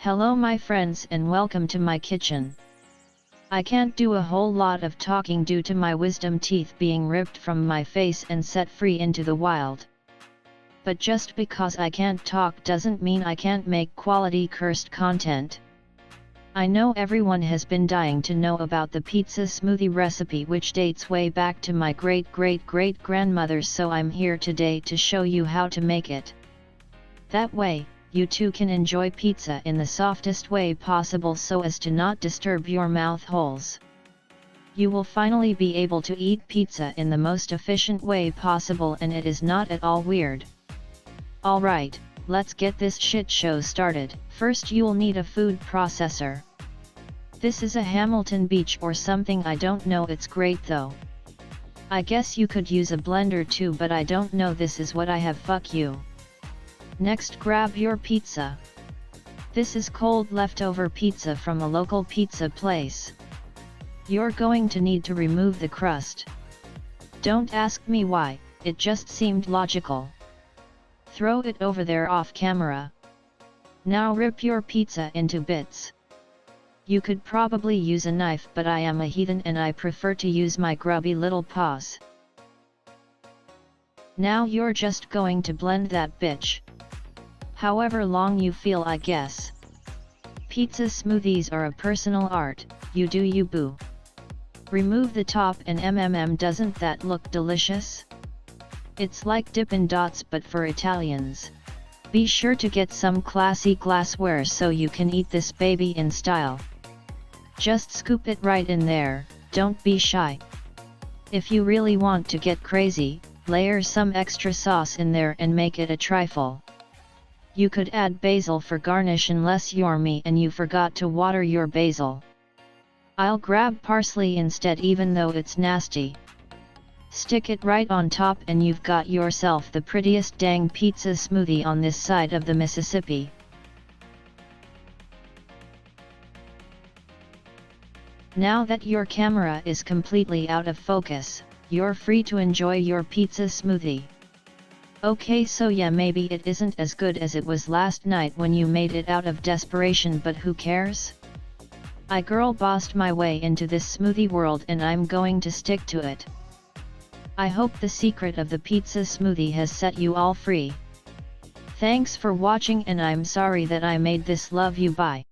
Hello my friends and welcome to my kitchen. I can't do a whole lot of talking due to my wisdom teeth being ripped from my face and set free into the wild. But just because I can't talk doesn't mean I can't make quality cursed content. I know everyone has been dying to know about the pizza smoothie recipe which dates way back to my great-great-great-grandmother, so I'm here today to show you how to make it. That way, you too can enjoy pizza in the softest way possible so as to not disturb your mouth holes. You will finally be able to eat pizza in the most efficient way possible, and it is not at all weird. Alright, let's get this shit show started. First you'll need a food processor. This is a Hamilton Beach or something, I don't know, it's great though. I guess you could use a blender too, but I don't know, this is what I have, fuck you. Next grab your pizza. This is cold leftover pizza from a local pizza place. You're going to need to remove the crust. Don't ask me why, it just seemed logical. Throw it over there off camera. Now rip your pizza into bits. You could probably use a knife, but I am a heathen and I prefer to use my grubby little paws. Now you're just going to blend that bitch. However long you feel, I guess. Pizza smoothies are a personal art, you do you boo. Remove the top and doesn't that look delicious? It's like Dippin' Dots but for Italians. Be sure to get some classy glassware so you can eat this baby in style. Just scoop it right in there, don't be shy. If you really want to get crazy, layer some extra sauce in there and make it a trifle. You could add basil for garnish unless you're me and you forgot to water your basil. I'll grab parsley instead even though it's nasty. Stick it right on top and you've got yourself the prettiest dang pizza smoothie on this side of the Mississippi. Now that your camera is completely out of focus, you're free to enjoy your pizza smoothie. Okay, so yeah, maybe it isn't as good as it was last night when you made it out of desperation, but who cares? I girl bossed my way into this smoothie world and I'm going to stick to it. I hope the secret of the pizza smoothie has set you all free. Thanks for watching and I'm sorry that I made this. Love you, bye.